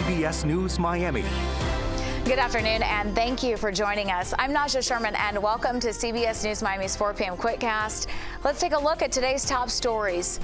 CBS News Miami. Good afternoon, and thank you for joining us. I'm Najahe Sherman, and welcome to CBS News Miami's 4 p.m. Quickcast. Let's take a look at today's top stories.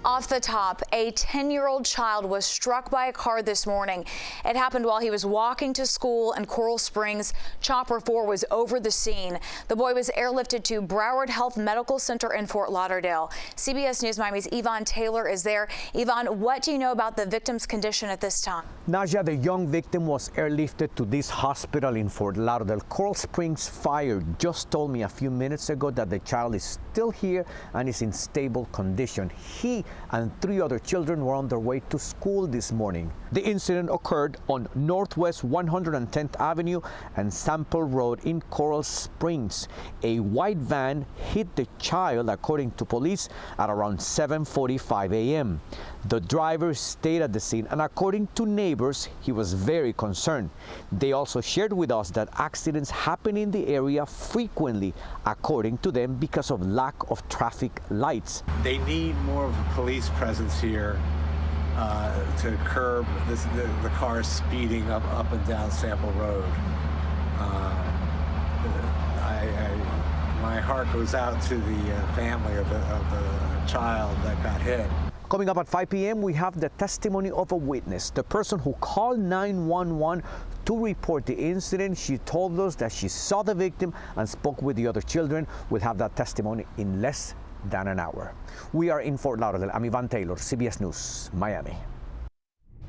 Off the top, a 10-year-old child was struck by a car this morning. It happened while he was walking to school in Coral Springs. Chopper 4 was over the scene. The boy was airlifted to Broward Health Medical Center in Fort Lauderdale. CBS News Miami's Yvonne Taylor is there. Yvonne, what do you know about the victim's condition at this time? Naja, the young victim was airlifted to this hospital in Fort Lauderdale. Coral Springs Fire just told me a few minutes ago that the child is still here and is in stable condition. He and 3 other children were on their way to school this morning. The incident occurred on Northwest 110th Avenue and Sample Road in Coral Springs. A white van hit the child, according to police, at around 7:45 a.m. The driver stayed at the scene, and according to neighbors, he was very concerned. They also shared with us that accidents happen in the area frequently, according to them, because of lack of traffic lights. They need more of a police presence here to curb the cars speeding up and down Sample Road. My heart goes out to the family of the child that got hit. Coming up at 5 p.m., we have the testimony of a witness, the person who called 911 to report the incident. She told us that she saw the victim and spoke with the other children. We'll have that testimony in less than an hour. We are in Fort Lauderdale. I'm Yvonne Taylor, CBS News, Miami.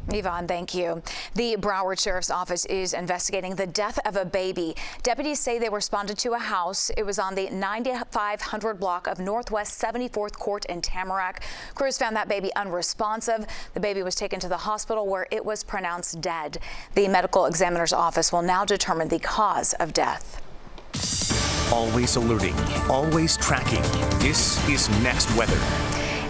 Yvonne, thank you. The Broward Sheriff's Office is investigating the death of a baby. Deputies say they responded to a house. It was on the 9500 block of Northwest 74th Court in Tamarack. Crews found that baby unresponsive. The baby was taken to the hospital where it was pronounced dead. The medical examiner's office will now determine the cause of death. Always alerting, always tracking. This is Next Weather.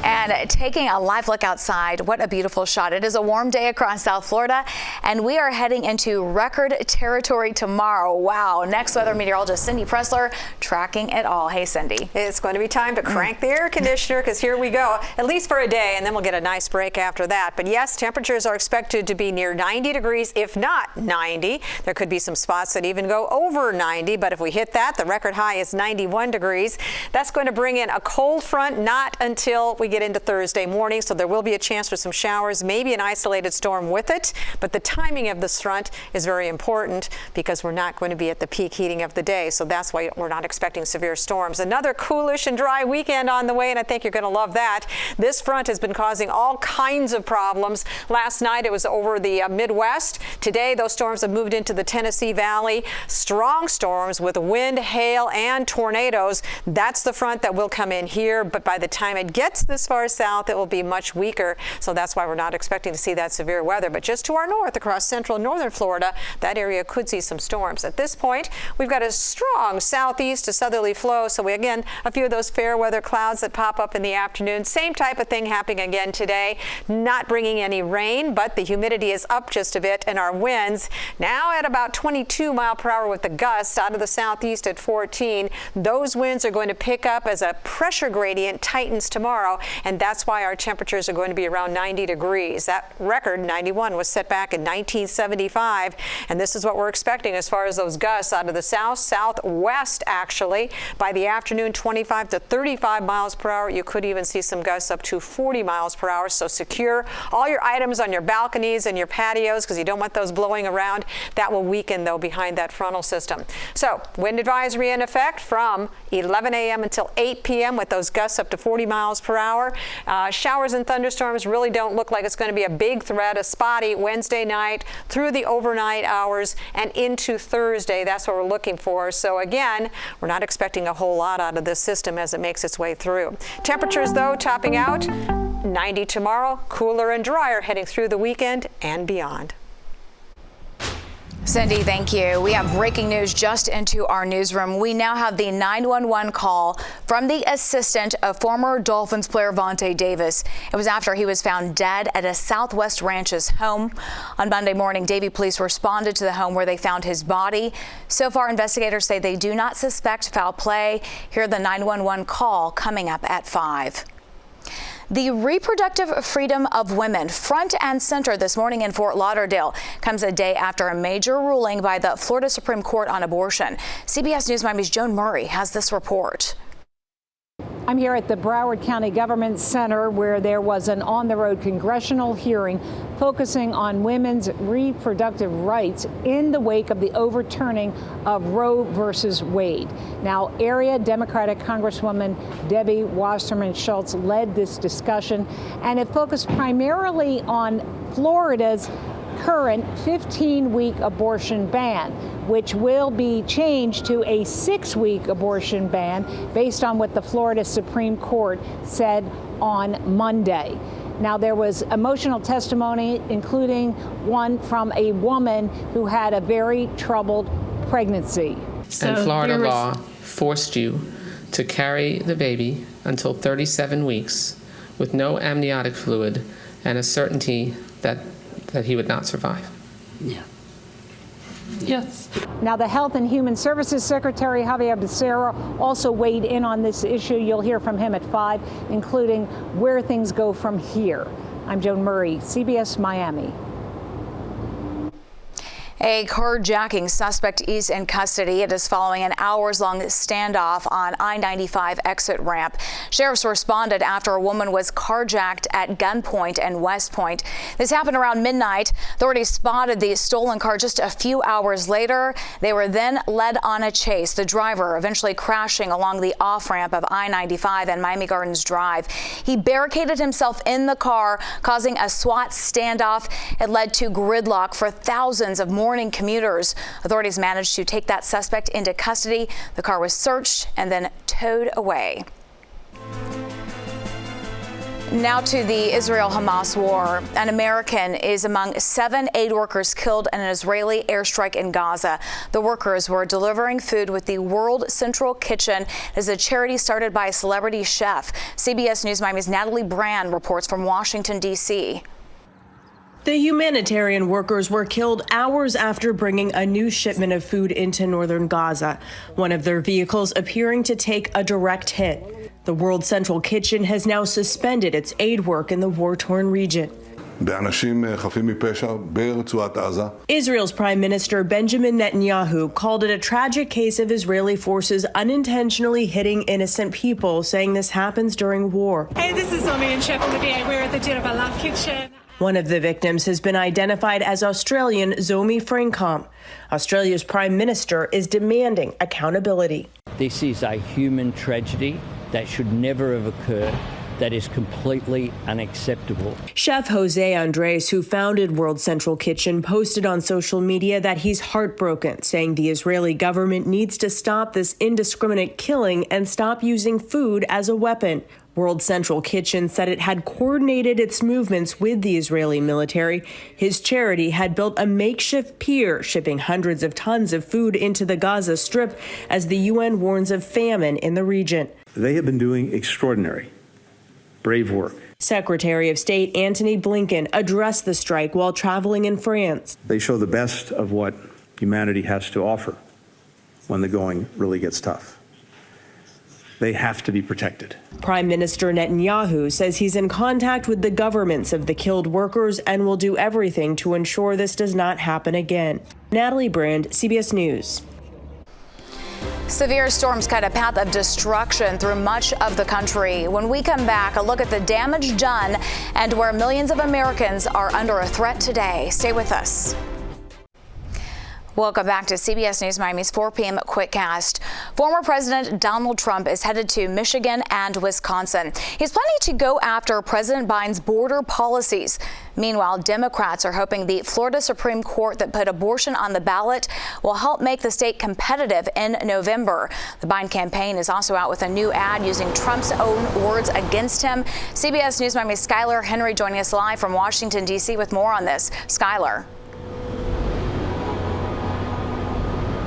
And taking a live look outside, what a beautiful shot. It is a warm day across South Florida, and we are heading into record territory tomorrow. Wow. Next weather meteorologist Cindy Pressler tracking it all. Hey, Cindy. It's going to be time to crank the air conditioner, because here we go, at least for a day, and then we'll get a nice break after that. But yes, temperatures are expected to be near 90 degrees, if not 90. There could be some spots that even go over 90, but if we hit that, the record high is 91 degrees. That's going to bring in a cold front, not until we get into Thursday morning, so there will be a chance for some showers, maybe an isolated storm with it, but the timing of this front is very important because we're not going to be at the peak heating of the day, so that's why we're not expecting severe storms. Another coolish and dry weekend on the way, and I think you're going to love that. This front has been causing all kinds of problems. Last night it was over the Midwest. Today those storms have moved into the Tennessee Valley. Strong storms with wind, hail, and tornadoes. That's the front that will come in here, but by the time it gets this far south, it will be much weaker. So that's why we're not expecting to see that severe weather. But just to our north, across central and northern Florida, that area could see some storms. At this point, we've got a strong southeast to southerly flow. So again, a few of those fair weather clouds that pop up in the afternoon. Same type of thing happening again today. Not bringing any rain, but the humidity is up just a bit, and our winds now at about 22 miles per hour with the gusts out of the southeast at 14. Those winds are going to pick up as a pressure gradient tightens tomorrow, and that's why our temperatures are going to be around 90 degrees. That record, 91, was set back in 1975, and this is what we're expecting as far as those gusts out of the southwest, actually. By the afternoon, 25 to 35 miles per hour. You could even see some gusts up to 40 miles per hour, so secure all your items on your balconies and your patios because you don't want those blowing around. That will weaken, though, behind that frontal system. So, wind advisory in effect from 11 a.m. until 8 p.m. with those gusts up to 40 miles per hour. Showers and thunderstorms really don't look like it's going to be a big threat. A spotty Wednesday night through the overnight hours and into Thursday. That's what we're looking for. So again, we're not expecting a whole lot out of this system as it makes its way through. Temperatures, though, topping out 90 tomorrow, cooler and drier heading through the weekend and beyond. Cindy, thank you. We have breaking news just into our newsroom. We now have the 911 call from the assistant of former Dolphins player Vontae Davis. It was after he was found dead at a Southwest Ranches home. On Monday morning, Davie police responded to the home where they found his body. So far, investigators say they do not suspect foul play. Hear the 911 call coming up at 5. The reproductive freedom of women, front and center this morning in Fort Lauderdale, comes a day after a major ruling by the Florida Supreme Court on abortion. CBS News Miami's Joan Murray has this report. I'm here at the Broward County Government Center, where there was an on-the-road congressional hearing focusing on women's reproductive rights in the wake of the overturning of Roe versus Wade. Now, area Democratic Congresswoman Debbie Wasserman Schultz led this discussion, and it focused primarily on Florida's current 15-week abortion ban, which will be changed to a 6-week abortion ban based on what the Florida Supreme Court said on Monday. Now, there was emotional testimony, including one from a woman who had a very troubled pregnancy. And Florida law forced you to carry the baby until 37 weeks with no amniotic fluid and a certainty that he would not survive. Yeah. Yes. Now, the Health and Human Services Secretary, Javier Becerra, also weighed in on this issue. You'll hear from him at 5, including where things go from here. I'm Joan Murray, CBS Miami. A carjacking suspect is in custody. It is following an hours-long standoff on I-95 exit ramp. Sheriffs responded after a woman was carjacked at gunpoint in West Point. This happened around midnight. Authorities spotted the stolen car just a few hours later. They were then led on a chase, the driver eventually crashing along the off-ramp of I-95 and Miami Gardens Drive. He barricaded himself in the car, causing a SWAT standoff. It led to gridlock for thousands of morning commuters. Authorities managed to take that suspect into custody. The car was searched and then towed away. Now to the Israel-Hamas war. An American is among 7 aid workers killed in an Israeli airstrike in Gaza. The workers were delivering food with the World Central Kitchen. It is a charity started by a celebrity chef. CBS News Miami's Natalie Brand reports from Washington, D.C. The humanitarian workers were killed hours after bringing a new shipment of food into northern Gaza, one of their vehicles appearing to take a direct hit. The World Central Kitchen has now suspended its aid work in the war-torn region. Israel's Prime Minister Benjamin Netanyahu called it a tragic case of Israeli forces unintentionally hitting innocent people, saying this happens during war. Hey, this is Omar and Chef Olivier. We're at the Deir Balaf kitchen. One of the victims has been identified as Australian Zomi Francombe. Australia's Prime Minister is demanding accountability. This is a human tragedy that should never have occurred. That is completely unacceptable. Chef Jose Andres, who founded World Central Kitchen, posted on social media that he's heartbroken, saying the Israeli government needs to stop this indiscriminate killing and stop using food as a weapon. World Central Kitchen said it had coordinated its movements with the Israeli military. His charity had built a makeshift pier, shipping hundreds of tons of food into the Gaza Strip as the UN warns of famine in the region. They have been doing extraordinary, brave work. Secretary of State Antony Blinken addressed the strike while traveling in France. They show the best of what humanity has to offer when the going really gets tough. They have to be protected. Prime Minister Netanyahu says he's in contact with the governments of the killed workers and will do everything to ensure this does not happen again. Natalie Brand, CBS News. Severe storms cut a path of destruction through much of the country. When we come back, a look at the damage done and where millions of Americans are under a threat today. Stay with us. Welcome back to CBS News Miami's 4 p.m. Quickcast. Former President Donald Trump is headed to Michigan and Wisconsin. He's planning to go after President Biden's border policies. Meanwhile, Democrats are hoping the Florida Supreme Court that put abortion on the ballot will help make the state competitive in November. The Biden campaign is also out with a new ad using Trump's own words against him. CBS News Miami's Skylar Henry joining us live from Washington, D.C. with more on this. Skylar.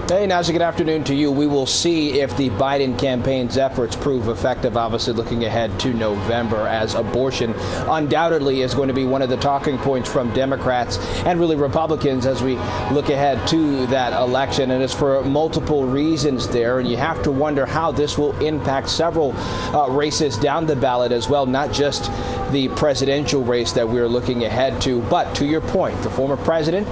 Hey, Najahe, good afternoon to you. We will see if the Biden campaign's efforts prove effective, obviously looking ahead to November, as abortion undoubtedly is going to be one of the talking points from Democrats and really Republicans as we look ahead to that election. And it's for multiple reasons there. And you have to wonder how this will impact several races down the ballot as well, not just the presidential race that we're looking ahead to. But to your point, the former president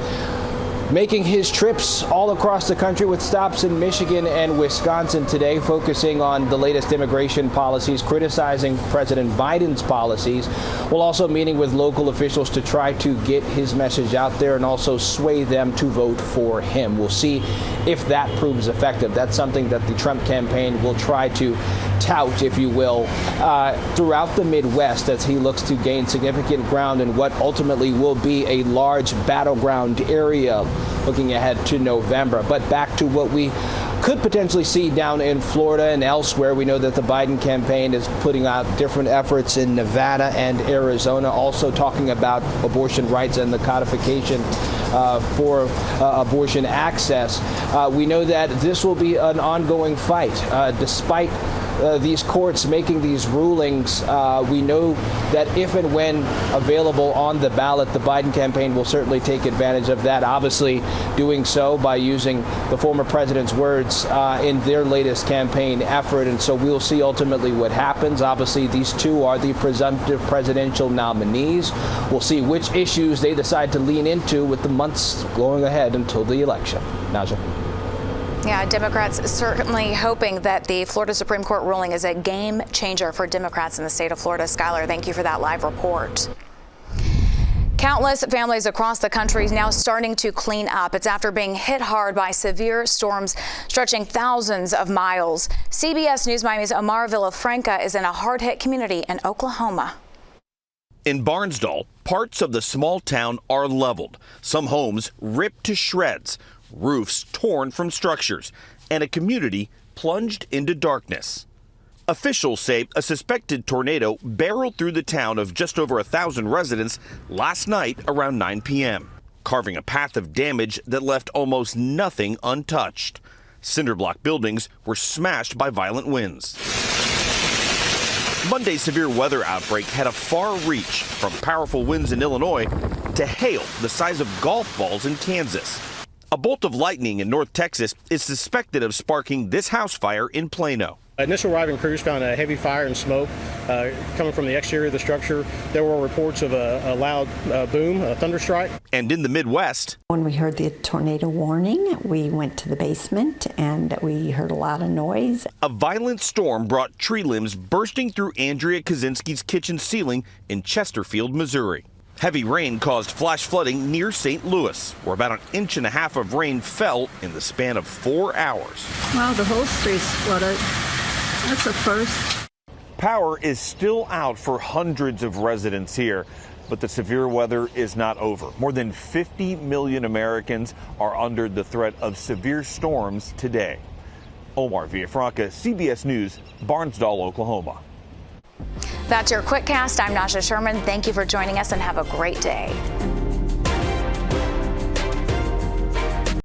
making his trips all across the country with stops in Michigan and Wisconsin today, focusing on the latest immigration policies, criticizing President Biden's policies, while also meeting with local officials to try to get his message out there and also sway them to vote for him. We'll see if that proves effective. That's something that the Trump campaign will try to tout, if you will, throughout the Midwest as he looks to gain significant ground in what ultimately will be a large battleground area looking ahead to November. But back to what we could potentially see down in Florida and elsewhere. We know that the Biden campaign is putting out different efforts in Nevada and Arizona, also talking about abortion rights and the codification for abortion access. We know that this will be an ongoing fight. Despite these courts making these rulings, we know that if and when available on the ballot, the Biden campaign will certainly take advantage of that, obviously doing so by using the former president's words in their latest campaign effort. And so we'll see ultimately what happens. Obviously, these two are the presumptive presidential nominees. We'll see which issues they decide to lean into with the months going ahead until the election. Najahe. Yeah, Democrats certainly hoping that the Florida Supreme Court ruling is a game changer for Democrats in the state of Florida. Skylar, thank you for that live report. Countless families across the country now starting to clean up. It's after being hit hard by severe storms stretching thousands of miles. CBS News Miami's Omar Villafranca is in a hard-hit community in Oklahoma. In Barnsdall, parts of the small town are leveled. Some homes ripped to shreds, roofs torn from structures, and a community plunged into darkness. Officials say a suspected tornado barreled through the town of just over 1,000 residents last night around 9 p.m., carving a path of damage that left almost nothing untouched. Cinderblock buildings were smashed by violent winds. Monday's severe weather outbreak had a far reach, from powerful winds in Illinois to hail the size of golf balls in Kansas. A bolt of lightning in North Texas is suspected of sparking this house fire in Plano. Initial arriving crews found a heavy fire and smoke coming from the exterior of the structure. There were reports of a loud boom, a thunderstrike. And in the Midwest, when we heard the tornado warning, we went to the basement and we heard a lot of noise. A violent storm brought tree limbs bursting through Andrea Kaczynski's kitchen ceiling in Chesterfield, Missouri. Heavy rain caused flash flooding near St. Louis, where about 1.5 inches of rain fell in the span of 4 hours. Wow, the whole street's flooded. That's a first. Power is still out for hundreds of residents here, but the severe weather is not over. More than 50 million Americans are under the threat of severe storms today. Omar Villafranca, CBS News, Barnsdall, Oklahoma. That's your Quickcast. I'm Najahe Sherman. Thank you for joining us and have a great day.